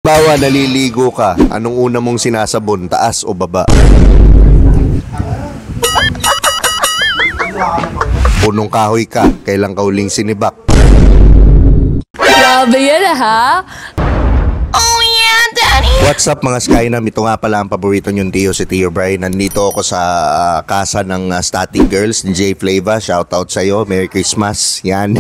Bawa, naliligo ka. Anong una mong sinasabon? Taas o baba? Punong kahoy ka. Kailan ka huling sinibak? Grabe yan ha? Oh yeah, Daddy! What's up mga Skynam? Ito nga pala ang paborito nyong Tio, si Tio Brian. Nandito ako sa kasa ng Static Girls ni Jay Flava. Shoutout sa'yo. Merry Christmas. Yan.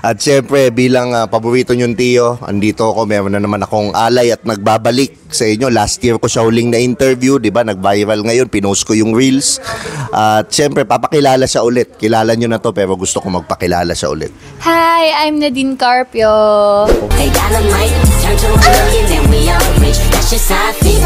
At syempre, bilang paborito nyong Tio, andito ako. Meron na naman akong alay at nagbabalik sa inyo. Last year ko siya huling na-interview. Diba? Nag-viral ngayon. Pinost ko yung reels. At syempre, papakilala siya ulit. Kilala nyo na to pero gusto ko magpakilala siya ulit. Hi, I'm Nadine Carpio. They got a mic, turn to a million, then we all rich. That's just how I feel.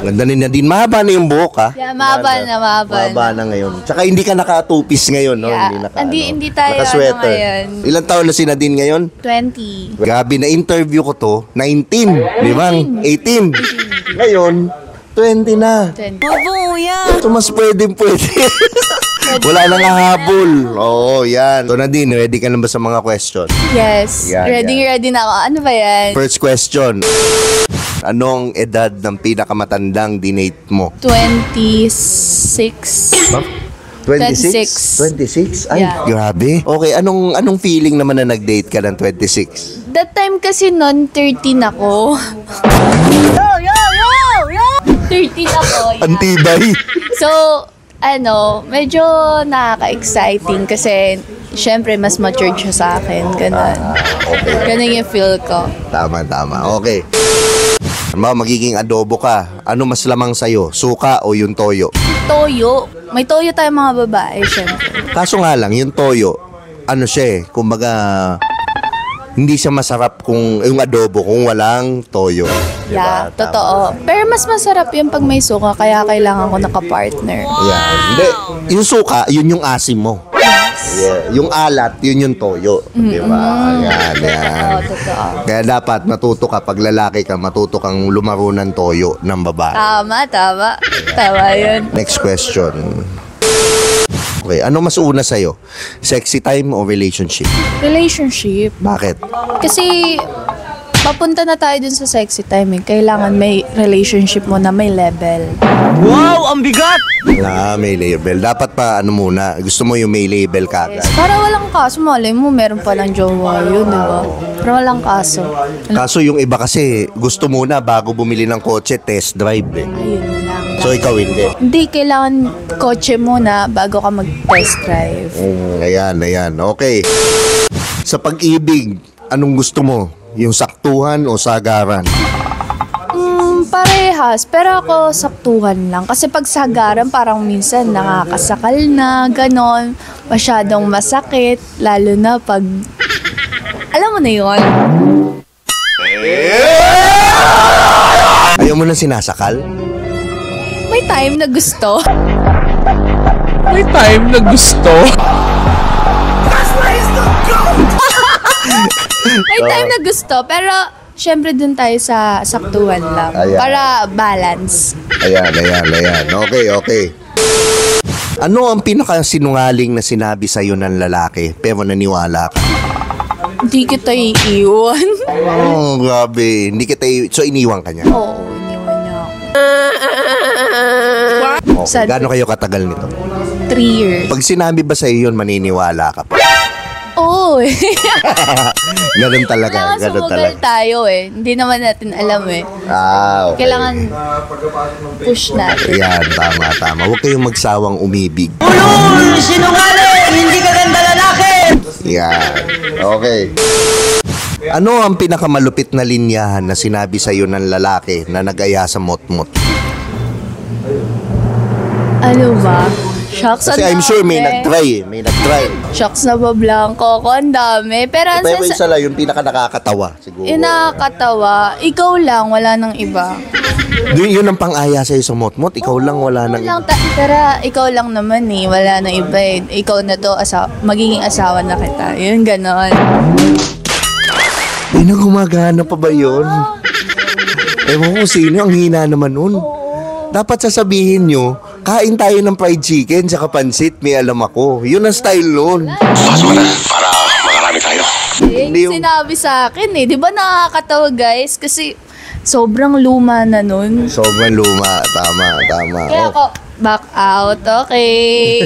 Ganda ni Nadine. Mahaba na yung buhok, ha? Yeah, mahaba na. Mahaba na ngayon. Tsaka hindi ka naka-two-piece ngayon, no? Yeah. Hindi tayo naka-sweater. ngayon. Ilang taon na si Nadine ngayon? 20. Grabe, na-interview ko to. 19. Di ba? 18. Ngayon, 20 na. 20. Oh, yeah. So, mas pwede. Wala nang habol. Oo, yan. So, Nadine, ready ka na ba sa mga question? Yes. Yan, Ready na ako. Ano ba yan? First question. Anong edad ng pinakamatandang dinate mo? 26. 26? Ay, Yeah. grabe. Okay, anong feeling naman na nag-date ka ng 26? That time kasi noon, 13 ako. Yo! 13 ako. Yeah. Antibay. So, medyo nakaka-exciting kasi syempre mas matured siya sa akin. Ganon. Okay. Ganon yung feel ko. Tama. Okay. Magiging adobo ka. Ano mas lamang sa'yo? Suka o yung toyo? Toyo. May toyo tayong mga babae, syempre. Kaso nga lang, yung toyo, kumbaga, hindi siya masarap kung yung adobo kung walang toyo. Yeah, totoo. Pero mas masarap yung pag may suka, kaya kailangan ko naka-partner. Yeah. Hindi, yung suka, yun yung asim mo. Yeah. Yung alat, yun yung toyo. Di ba? Yan. Totoo. Kaya dapat matuto ka, pag lalaki ka, matuto kang lumaro ng toyo ng babae. Tama. Tama yun. Next question. Okay, ano mas una sa'yo? Sexy time o relationship? Relationship. Bakit? Kasi, papunta na tayo dun sa sexy time eh. Kailangan may relationship mo na may level. Wow, ang bigat! May label. Dapat pa, muna, gusto mo yung may label ka agad. Yes. Para walang kaso, malay mo, meron palang jowa yun, di ba? Para walang kaso. Kaso yung iba kasi, gusto muna bago bumili ng kotse, test drive eh. Ayun lang. So ikaw hindi. Hindi, kailangan kotse muna bago ka mag-test drive. Ayan. Okay. Sa pag-ibig, anong gusto mo? Yung saktuhan o sagaran? Parehas, pero ako saktuhan lang. Kasi pag sagaran, parang minsan nakakasakal na, ganon. Masyadong masakit, lalo na pag... Alam mo na yun? Ayaw mo na sinasakal? May time na gusto. May time na gusto. May time na gusto, pero syempre dun tayo sa saktuhan lang. Ayan. Para balance. Ayan. Okay. Ano ang pinakasinungaling na sinabi sa'yo ng lalaki pero naniwala ka? Hindi kita iiwan. Oh, grabe. So, iniwan ka niya? Oo, iniwan niya ako. Okay. Gaano kayo katagal nito? 3 years. Pag sinabi ba sa'yo yun, maniniwala ka pa? Oo eh. Ganun talaga. Kailangan sumugal tayo eh. Hindi naman natin alam eh. Okay. Kailangan push natin. Ayan, tama. Huwag kayong magsawang umibig. Ulul! Sinungaling! Hindi ka ganda lalaki! Yan. Okay. Ano ang pinakamalupit na linyahan na sinabi sa'yo ng lalaki na nag-aya sa mot-mot? Ano ba? Shocks Kasi I'm sure may nag-try. Shocks na ba blanco ko? Ang dami. Pero Pero isa lang, yung pinaka-nakakatawa siguro. nakakatawa. Ikaw lang, wala nang iba. Yun ang pang-aya sa'yo sa mot-mot. Ikaw lang, wala nang iba. Pero ikaw lang naman eh. Wala nang iba eh. Ikaw na to, magiging asawa na kita. Yun, ganon. Ay, gumagana pa ba yun? Ewan ko sino, ang hina naman nun. Dapat sasabihin nyo, kain tayo ng fried chicken sa pansit, may alam ako. Yun ang style nun. Pasok ka na para makarami tayo. Yun Hindi yung- sinabi sa akin eh. Di ba nakakatawa guys? Kasi sobrang luma na nun. Sobrang luma. Tama. Kaya ako, back out, okay.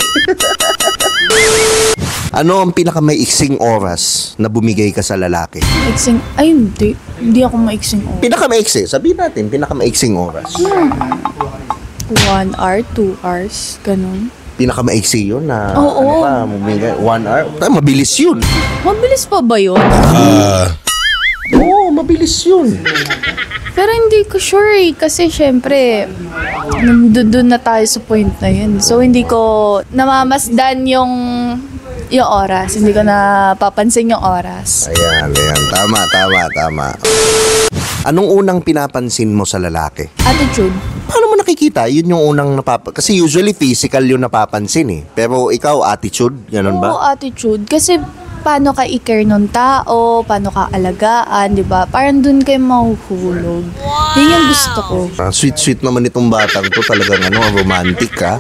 Ano ang pinakamaiksing oras na bumigay ka sa lalaki? Maiksing, ay hindi. Hindi ako maiksing oras. Pinakamaiksi. Sabihin natin, pinakamaiksing oras. 1 hour, 2 hours, ganun. Pinakamaiksi yun na Oo. ano pa, bumigay, 1 hour. Mabilis yun. Mabilis pa ba yun? Oo, mabilis yun. Pero hindi ko sure eh. Kasi syempre, nandun na tayo sa point na yun. So hindi ko namamasdan yung oras. Hindi ko napapansin yung oras. Ayan. Tama. Anong unang pinapansin mo sa lalaki? Attitude. Paano mo nakikita? Yun yung unang kasi usually physical yung napapansin eh. Pero ikaw, attitude, ganun Oo, ba? attitude. Kasi paano ka i-care ng tao, paano ka alagaan, di ba? Parang dun kayo mahuhulog. Yun yung gusto ko. Sweet naman itong batang to. Talagang romantic ka.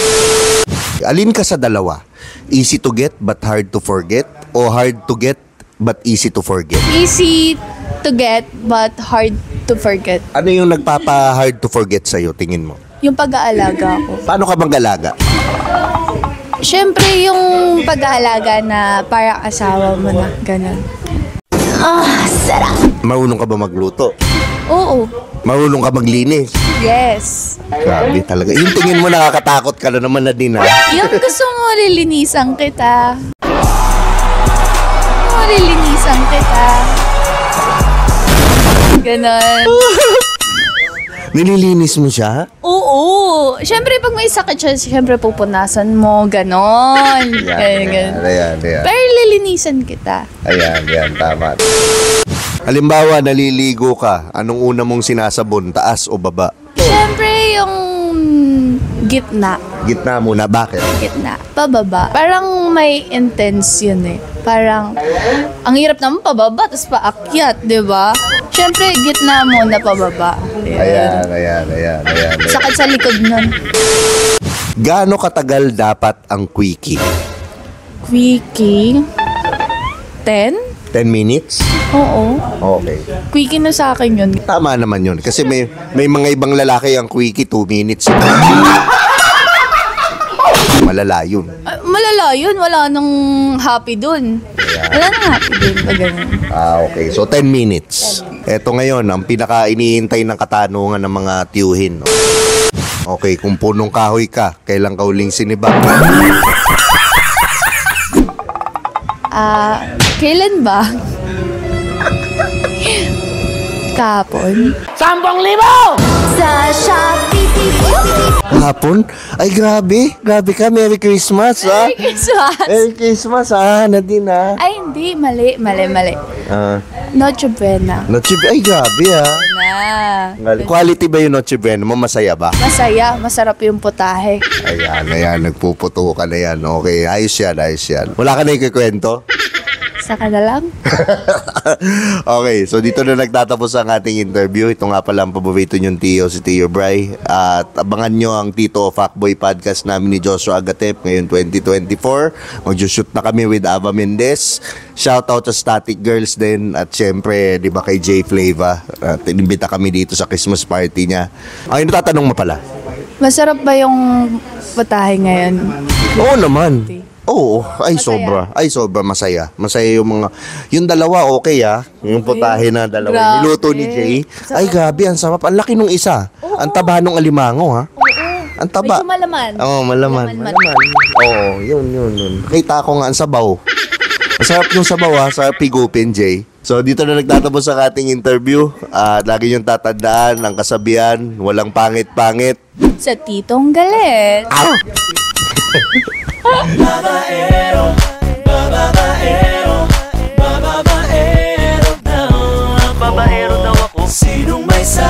Alin ka sa dalawa? Easy to get but hard to forget? O hard to get but easy to forget? Easy to get but hard to forget. Ano yung nagpapa-hard to forget sa'yo, tingin mo? Yung pag-aalaga ko. Paano ka mag-alaga? Siyempre, yung pag-aalaga na parang asawa mo na, ganun. Marunong ka ba magluto? Oo. Marunong ka maglinis? Yes. Grabe talaga. Yung tingin mo nakakatakot ka na naman na din ha. Yung gusto mo, lilinisan kita. Lilinisan kita. Ganon. Nililinis mo siya? Oo. Siyempre, pag may sakit siya, siyempre pupunasan mo. Ganon. Ganyan. Ayan. Pero lilinisan kita. Ayan, tama. Halimbawa, naliligo ka. Anong una mong sinasabon? Taas o baba? Siyempre, yung gitna. Gitna muna. Bakit? Gitna. Pababa. Parang may intense yun eh. Parang, ang hirap naman pababa, tapos paakyat, di ba? Siyempre, gitna muna pababa. Ayan. Sakit sa likod nun. Gaano katagal dapat ang quickie? Quickie? 10? 10 minutes? Oo. Okay. Quickie na sa akin yun. Tama naman yun. Kasi may mga ibang lalaki ang quickie 2 minutes. Malala yun. Malala yun. Wala nang happy dun. Wala nang happy dun. Pag ganun. Okay. So, 10 minutes. Eto ngayon, ang pinaka-iniintay ng katanungan ng mga tiyuhin. No? Okay, kung punong kahoy ka, kailan ka huling sinibak? Kailan ba? Kahapon? 10,000! Sa Shopee. Kahapon? Ay, grabe. Grabe ka. Merry Christmas, ha? Merry Christmas! Merry Christmas, ha? Nadine, ha? Ay, hindi. Mali. Noche Buena. Noche Ay, grabe, ha? Na. Quality ba yung Noche Buena mo? Masaya ba? Masaya. Masarap yung putahe. Ayan. Nagpuputo ka na yan. Okay, ayos yan. Wala ka na ikikwento? Saka na lang. Okay, so dito na nagtatapos ang ating interview. Ito nga pala ang paborito niyong tiyo, si Tio Bry. At abangan nyo ang Tito Fuckboy podcast namin ni Joshua Agatep ngayon 2024. Mag-shoot na kami with Ava Mendez. Shoutout sa Static Girls din. At syempre, di ba kay Jay Flava. Inimbita kami dito sa Christmas party niya. Ay, natatanong mo pala. Masarap ba yung putahe ngayon? Oo naman. Oo, Masaya. sobra masaya. Masaya yung mga, yung dalawa okay yung putahe na dalawa. Grabe. Niluto ni Jay. Ay grabe, ang sarap. Ang laki nung isa. Ang taba nung alimango ha. Ang taba. Medyo malaman. Oo, malaman. Oo, yun. Kita ko nga ang sabaw. Masarap yung sabaw sarap higupin, Jay. So dito na nagtatapos ang ating interview. Lagi yung tatandaan, ang kasabihan, walang pangit-pangit. Sa Titong Galit. Babaero daw ako. Sinong may sa